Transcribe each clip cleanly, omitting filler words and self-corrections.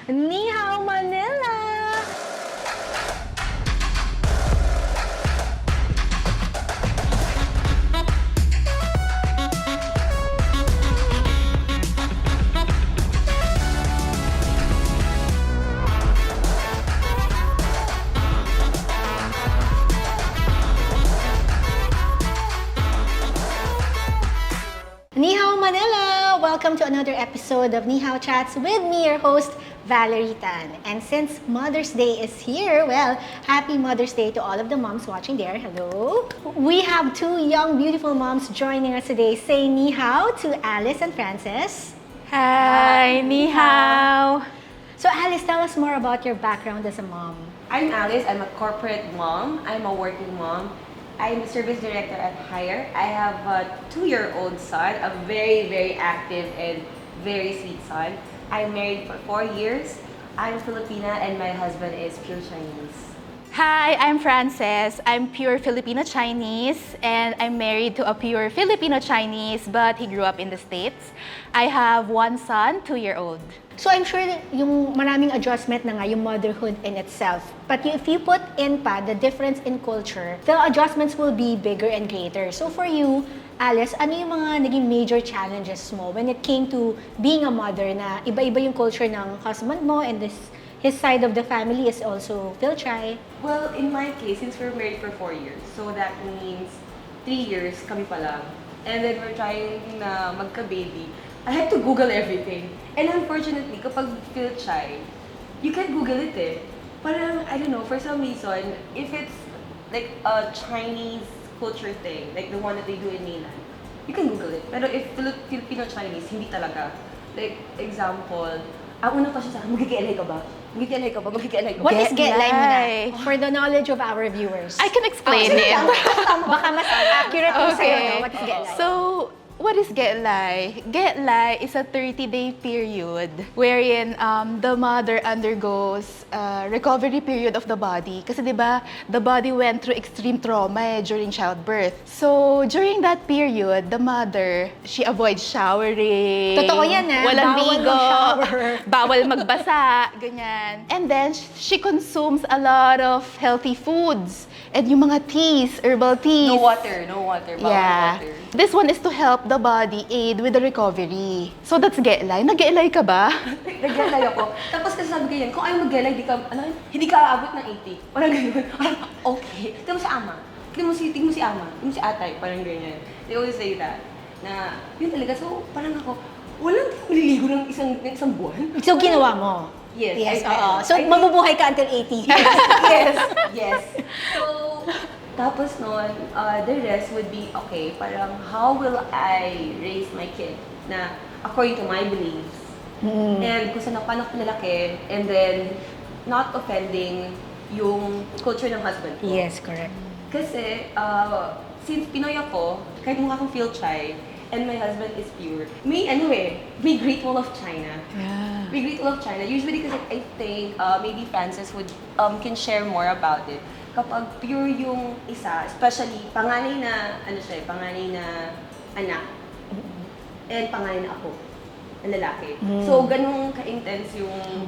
Ni hao, Manila! Ni hao, Manila! Welcome to another episode of Ni Hao Chats with me, your host, Valerie Tan. And since Mother's Day is here, well, happy Mother's Day to all of the moms watching there. Hello! We have two young, beautiful moms joining us today. Say Ni hao to Alice and Frances. Hi, ni hao. So Alice, tell us more about your background as a mom. I'm Alice. I'm a corporate mom. I'm a working mom. I'm a service director at Hire. I have a 2-year-old son, a very, very active and very sweet son. I'm married for 4 years. I'm Filipina and my husband is pure Chinese. Hi, I'm Frances. I'm pure Filipino Chinese and I'm married to a pure Filipino Chinese, but he grew up in the States. I have one son, 2-year-old. So I'm sure that yung maraming adjustment na nga yung motherhood in itself. But if you put in pa the difference in culture, the adjustments will be bigger and greater. So for you, Alice, ano yung mga naging major challenges mo when it came to being a mother na iba-iba yung culture ng husband mo and his side of the family is also Filchai? Well, in my case, since we're married for 4 years, so that means 3 years kami pa lang. And then we're trying na magka-baby. I had to Google everything. And unfortunately, kapag feel shy, you can Google it eh. Parang, I don't know, for some reason, if it's like a Chinese culture thing, like the one that they do in mainland, you can Google it. Pero if Filipino-Chinese, hindi talaga. Like, example, ang unang question sa akin, magkikialay ka ba? Magkikialay ka ba? Magkikialay ka ba? What is Getlay muna? Getlay. For the knowledge of our viewers. I can explain sige, it. Baka mas accurate yung sa'yo, Okay. no? What is Getlay? So, what is Getlay? Getlay is a 30-day period wherein the mother undergoes a recovery period of the body. Kasi di ba, the body went through extreme trauma during childbirth. So, during that period, the mother, she avoids showering. Totoo yan, ah. Walang Bawal ligo. mag-shower. Bawal magbasa, ganyan. And then, she consumes a lot of healthy foods. And yung mga teas, herbal teas. No water, bawal water. This one is to help the body aid with the recovery. So that's Getlay. Nag-Getlay ka ba? Nag-gelay ako. Tapos kasi sabi ko yan, kung ayaw mag-gelay, hindi ka aabot ng 80. Parang gano'n. Okay. Tignan mo si ama. Tignan mo si ama. Tignan mo si atay. Parang ganyan. They always say that. Na, yun talaga. So, parang ako, walang maliligo ng isang buwan. So, ginawa mo? Yes. Yes, I- oo. So, I think- mabubuhay ka until 80. yes. So, tapos nun, the rest would be, okay, parang how will I raise my kid na according to my beliefs. And kung saan ako, paano ko pinalaki, and then not offending yung culture ng husband ko. Yes, correct. Kasi, since Pinoy ako, kahit mukha akong feel shy, and my husband is pure, may Great Wall of China. Yeah. May Great Wall of China. Usually kasi I think maybe Frances would can share more about it. Kapag pure yung isa, especially panganay na anak and panganay na ako, na lalaki. So ganun ka-intense yung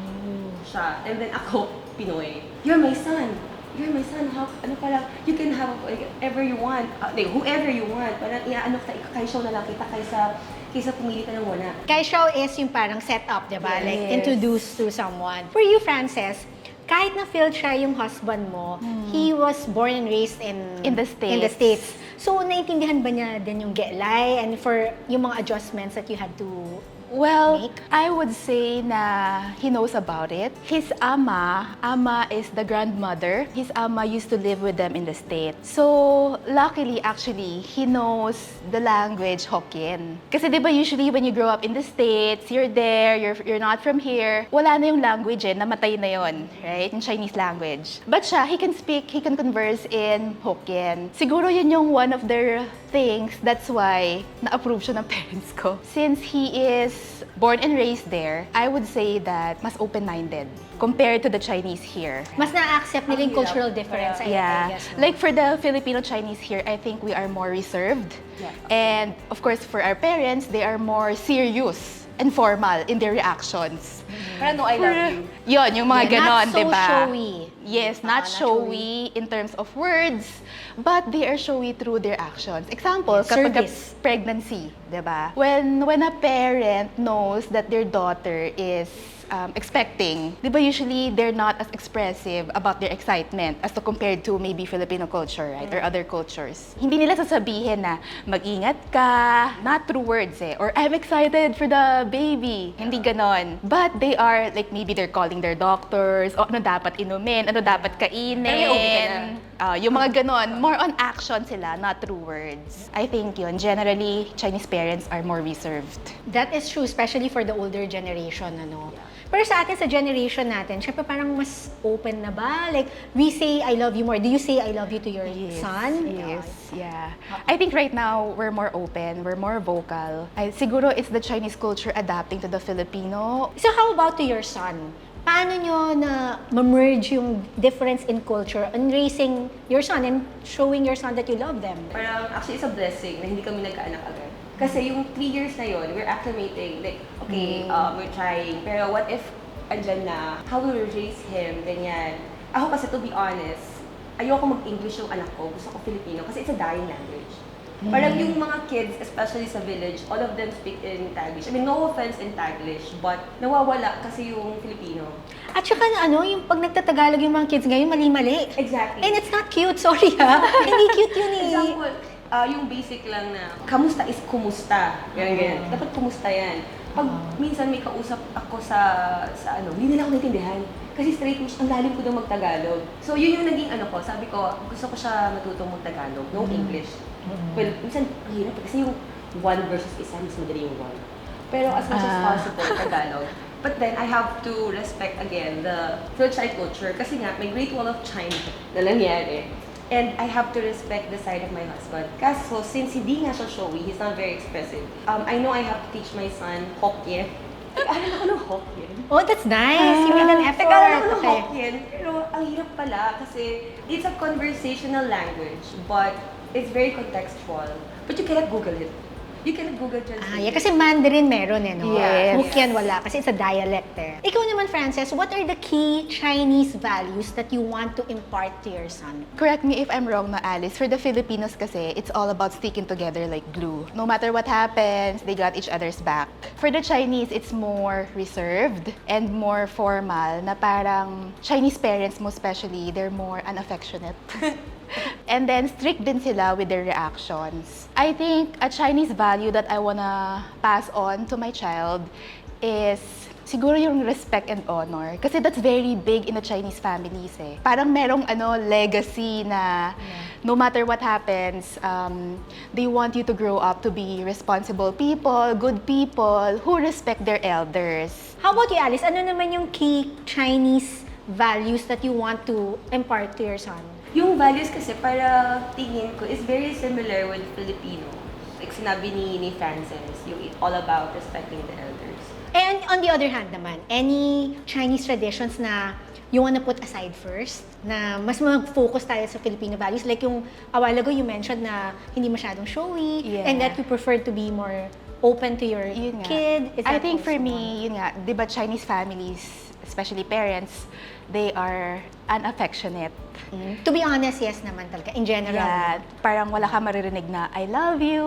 siya. And then ako, Pinoy. You're my son. How, you can have whatever you want. Whoever you want. Parang ikaisyaw na lang kita kaysa pumili ka ng wala. Kaisyaw is yung parang setup, di ba? Yes. Like, introduce to someone. For you, Frances, kahit na feel siya yung husband mo, he was born and raised in the States. States. So, naintindihan ba niya din yung Getlay and for yung mga adjustments that you had to Well, make? I would say na he knows about it. His ama is the grandmother. His ama used to live with them in the States. So, luckily, actually, he knows the language Hokkien. Kasi di ba usually when you grow up in the States, you're there, you're not from here, wala na yung language eh, namatay na yon, right? Yung Chinese language. But siya, he can converse in Hokkien. Siguro yun yung one of their things, that's why na-approve siya ng parents ko. Since he is born and raised there, I would say that mas open-minded compared to the Chinese here. Mas na-accept nila yung Ang hirap. cultural difference, I Yeah, guess. No? like for the Filipino Chinese here, I think we are more reserved. Yeah. And of course, for our parents, they are more serious. and formal in their reactions. Parang no, I love you. Yun, yung mga Yeah, ganon, not so di ba? showy. Yes, not not showy in terms of words, but they are showy through their actions. Example, kapag Service. pregnancy, di ba? When a parent knows that their daughter is expecting, di ba usually they're not as expressive about their excitement as to compared to maybe Filipino culture, right? Or other cultures. Hindi nila sasabihin na mag-ingat ka, not through words or I'm excited for the baby. Hindi ganon. But they are, like maybe they're calling their doctors, o ano dapat inumin, ano dapat kainin. Pero may OB ka na. Yung mga ganon, more on action sila, not through words. I think yun, generally, Chinese parents are more reserved. That is true, especially for the older generation, ano. Pero sa atin, sa generation natin, syempre parang mas open na ba? Like, we say, I love you more. Do you say, I love you to your son? Yes, yeah. I think right now, we're more open, we're more vocal. Siguro it's the Chinese culture adapting to the Filipino. So how about to your son? Paano nyo na ma-merge yung difference in culture in raising your son and showing your son that you love them? Parang actually it's a blessing na hindi kami nagkaanak agad. Kasi yung 3 years na yun, we're acclimating, like, okay, we're trying. Pero what if andyan na, how will we raise him, ganyan. Ako kasi to be honest, ayoko mag-English yung anak ko, gusto ko Filipino kasi it's a dying language. Parang yung mga kids, especially sa village, all of them speak in Taglish. I mean, no offense in Taglish, but nawawala kasi yung Filipino. At saka na ano, yung pag nagtatagalog yung mga kids ngayon, mali-mali. Exactly. And it's not cute, sorry ha. Hindi cute yun eh. Example, yung basic lang na, kamusta is kumusta. Ganyan. Dapat kumusta yan. Pag minsan may kausap ako sa ano, hindi nila ako naintindihan. Kasi straight, ang lalim ko daw mag-Tagalog. So yun yung naging ano ko, sabi ko, gusto ko siya matutong mag-Tagalog, no English. Well, minsan, ang hirap kasi yung one versus isa, mas madali yung one. Pero as much as possible, Tagalog. But then, I have to respect again the Philippine culture kasi nga, may Great Wall of China na nangyari. And I have to respect the side of my husband. Kaso, since hindi nga siya showy, he's not very expressive. I know I have to teach my son Hokkien. Alam ako ng Hokkien. Oh, that's nice. You made an effort. Nag-aral ako ng Okay. Hokkien. Pero ang hirap pala kasi it's a conversational language, but it's very contextual. But you cannot Google it. You cannot Google translate. Yeah, kasi Mandarin meron eh, no? Yes. Hokkien wala, kasi it's a dialect eh. Ikaw naman, Frances, what are the key Chinese values that you want to impart to your son? Correct me if I'm wrong, na Alice. For the Filipinos kasi, it's all about sticking together like glue. No matter what happens, they got each other's back. For the Chinese, it's more reserved and more formal, na parang Chinese parents mo especially, they're more unaffectionate. And then, strict din sila with their reactions. I think a Chinese value that I wanna pass on to my child is siguro yung respect and honor. Kasi that's very big in the Chinese families eh. Parang merong legacy na no matter what happens, they want you to grow up to be responsible people, good people, who respect their elders. How about you, Alice? Ano naman yung key Chinese values that you want to impart to your son? Yung values kasi para tingin ko is very similar with Filipino. Like sinabi ni Frances, yung all about respecting the elders. And on the other hand naman, any Chinese traditions na you wanna put aside first? Na mas mag-focus tayo sa Filipino values? Like yung a while ago you mentioned na hindi masyadong showy Yeah. and that you prefer to be more open to your Yun nga. kid. Is I that think for also me, yun nga, di ba Chinese families, especially parents, they are unaffectionate. one? To be honest, yes naman talaga. In general. Yeah, parang wala ka maririnig na, I love you.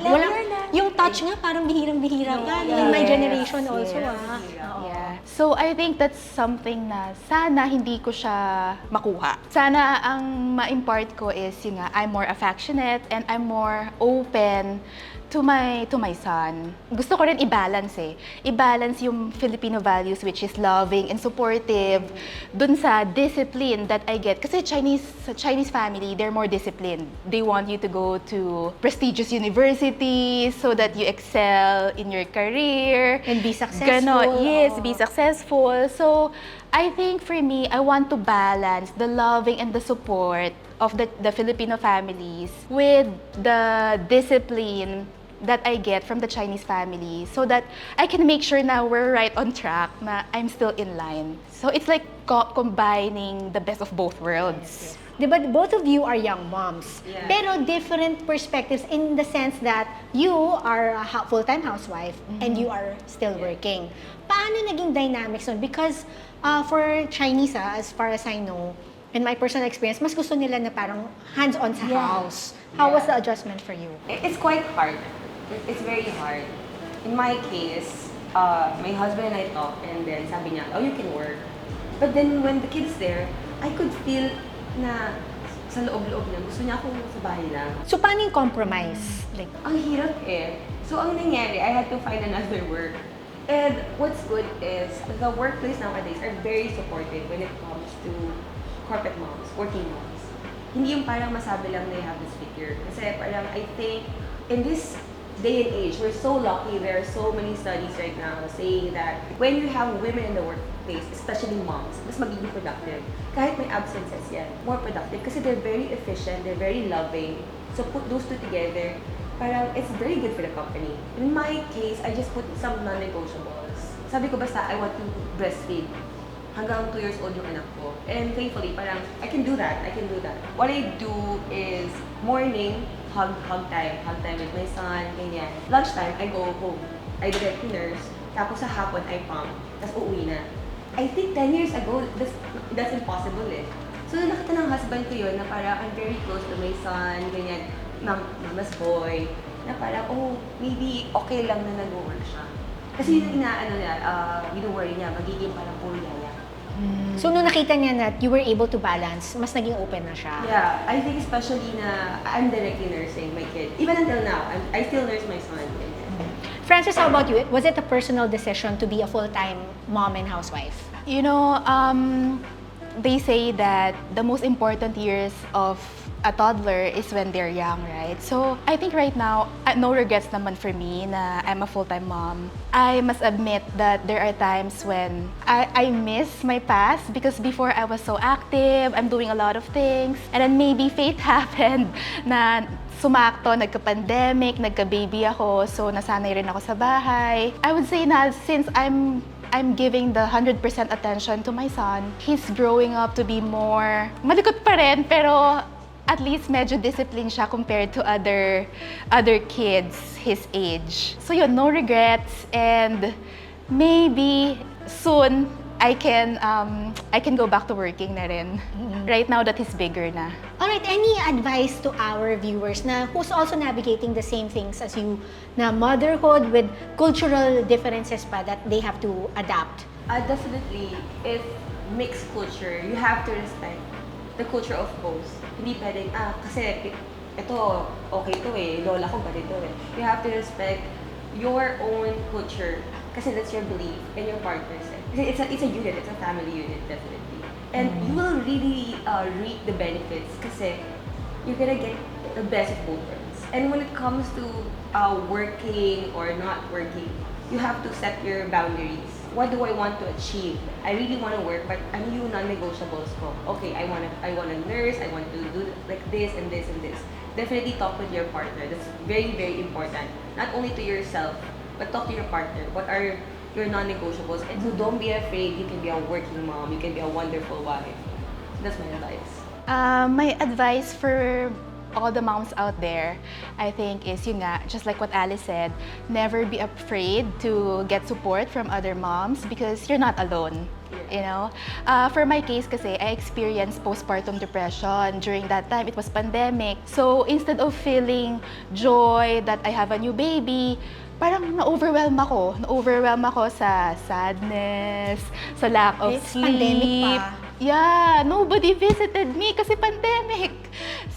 Yeah. Wala, yung touch nga parang bihirang-bihira. In my Yes, generation also, yes. ah. Oo. Yeah. So I think that's something na sana hindi ko siya makuha. Sana ang ma-impart ko is yun nga, I'm more affectionate and I'm more open to my son. Gusto ko rin i-balance eh. I-balance yung Filipino values which is loving and supportive dun sa discipline that I get. Kasi Chinese family, they're more disciplined. They want you to go to prestigious universities so that you excel in your career. And be successful. Ganon. Yes, Oo. be successful. So, I think for me, I want to balance the loving and the support of the Filipino families with the discipline that I get from the Chinese family so that I can make sure na we're right on track, na I'm still in line. So it's like combining the best of both worlds. Diba, both of you are young moms. Yeah. Pero different perspectives in the sense that you are a full-time housewife and you are still working. Paano naging dynamics nun? Because for Chinese, as far as I know, in my personal experience, mas gusto nila na parang hands-on sa house. How was the adjustment for you? It's quite hard. It's very hard. In my case, my husband and I talked, and then sabi niya, oh, you can work. But then when the kid's there, I could feel na sa loob-loob niya, gusto niya akong sa bahay lang. So, paano yung compromise? Like, Ang hirap eh. So, ang nangyari, I had to find another work. And what's good is, the workplace nowadays are very supportive when it comes to corporate moms, working moms. Hindi yung parang masabi lang na you have this figure. Kasi parang, I think, in this day and age, we're so lucky. There are so many studies right now saying that when you have women in the workplace, especially moms, mas magiging productive. Kahit may absences yan, more productive kasi they're very efficient, they're very loving. So put those two together, parang it's very good for the company. In my case, I just put some non-negotiables. Sabi ko basta, I want to breastfeed. Hanggang 2 years old yung anak ko. And thankfully, parang, I can do that. What I do is, morning, hug time with my son, ganyan. Lunchtime, I go home. I direct to nurse. Tapos sa hapon, I pump. Tapos uuwi na. I think 10 years ago, that's impossible eh. So, nakita ng husband ko yun na parang I'm very close to my son, ganyan, mama's boy, na parang, oh, maybe okay lang na nag-work siya. Kasi yun yung inaano niya, worry niya, magiging parang puro yaya. so, nung nakita niya that you were able to balance, mas naging open na siya. Yeah, I think especially na I'm directly nursing my kid. Even until now, I still nurse my son. Francis, how about you? Was it a personal decision to be a full-time mom and housewife? You know, they say that the most important years of a toddler is when they're young, right? So I think right now, no regrets naman for me na I'm a full-time mom. I must admit that there are times when I miss my past because before I was so active, I'm doing a lot of things, and then maybe fate happened na sumakto, nagka-pandemic, nagka-baby ako, so nasanay rin ako sa bahay. I would say na since I'm giving the 100% attention to my son, he's growing up to be more malikot pa rin, pero at least medyo disciplined siya compared to other kids his age. So yun, no regrets, and maybe soon I can go back to working na rin. Right now that he's bigger na. Alright, any advice to our viewers na who's also navigating the same things as you, na motherhood with cultural differences pa that they have to adapt? Definitely, if mixed culture, you have to respect the culture of both. Hindi pwedeng, kasi ito, okay to eh, lola ko ganito eh. You have to respect your own culture kasi that's your belief and your partner's. It's a unit, it's a family unit, definitely. And you will really reap the benefits kasi you're gonna get the best of both worlds. And when it comes to working or not working, you have to set your boundaries. What do I want to achieve? I really want to work, but ano yung non-negotiables ko? Okay, I want to nurse, I want to do like this and this and this. Definitely talk with your partner. That's very, very important. Not only to yourself, but talk to your partner. What are your non-negotiables? And so don't be afraid. You can be a working mom. You can be a wonderful wife. That's my advice. My advice for all the moms out there, I think, is yun nga, just like what Alice said, never be afraid to get support from other moms because you're not alone. You know, for my case kasi, I experienced postpartum depression. During that time, it was pandemic. So instead of feeling joy that I have a new baby, parang na-overwhelm ako sa sadness, sa lack of sleep. Pandemic pa. Yeah, nobody visited me kasi pandemic.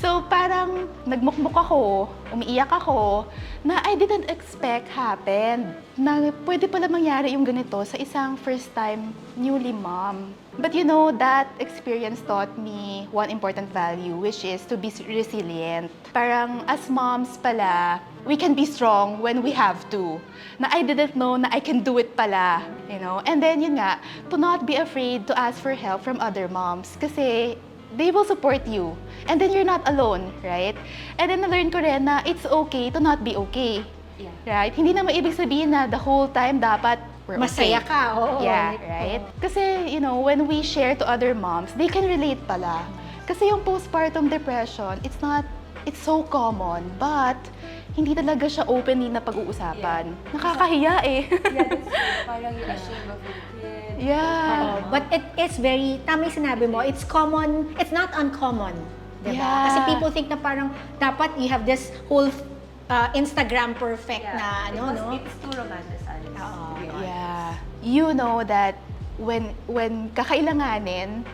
So parang nagmukmuk ako, umiiyak ako, na I didn't expect happened. Na pwede pala mangyari yung ganito sa isang first-time newly mom. But you know, that experience taught me one important value, which is to be resilient. Parang as moms pala, we can be strong when we have to. Na I didn't know na I can do it pala, you know. And then yun nga, to not be afraid to ask for help from other moms kasi they will support you. And then you're not alone, right? And then na-learn ko rin na it's okay to not be okay. Yeah. Right? Hindi naman ibig sabihin na the whole time dapat we're Masaya okay. ka, oo. Yeah, right? Kasi, you know, when we share to other moms, they can relate pala. Kasi yung postpartum depression, it's so common, but hindi talaga siya openly na pag-uusapan. Nakakahiya eh. Yeah, that's true. Parang you're ashamed of your kid. Yeah. But it is very, tama yung sinabi mo, it's common, it's not uncommon. Diba? Yeah. Kasi people think na parang dapat you have this whole Instagram perfect na ano, no? It's too romanticized. Oo. to be honest. Yeah. You know that when kakailanganin,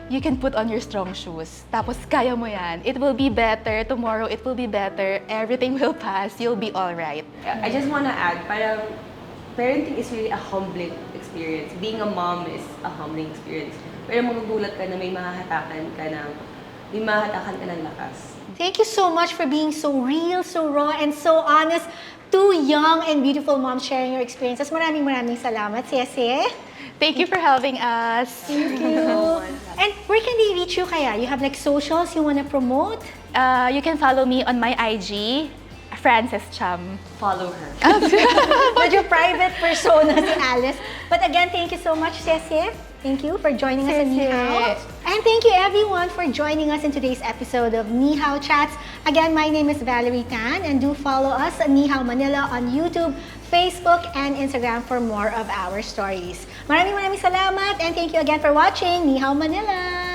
you can put on your strong shoes. Tapos kaya mo yan. It will be better. Tomorrow, it will be better. Everything will pass. You'll be all right. Yeah, I just wanna add, parang parenting is really a humbling experience. Being a mom is a humbling experience. Pero magugulat ka na may mahahatakan ka ng lakas. Thank you so much for being so real, so raw, and so honest. Two young and beautiful moms sharing your experiences. Maraming salamat, Ceci. Thank you for having us. Thank you. And where can they reach you kaya? You have like socials you want to promote? You can follow me on my IG, Frances Cham. Follow her. Medyo private persona si Alice. But again, thank you so much, Ceci. Thank you for joining us in Ni Ceci. Hao. And thank you everyone for joining us in today's episode of Ni Hao Chats. Again, my name is Valerie Tan and do follow us at Ni Hao Manila on YouTube, Facebook, and Instagram for more of our stories. Maraming salamat and thank you again for watching Ni Hao Manila.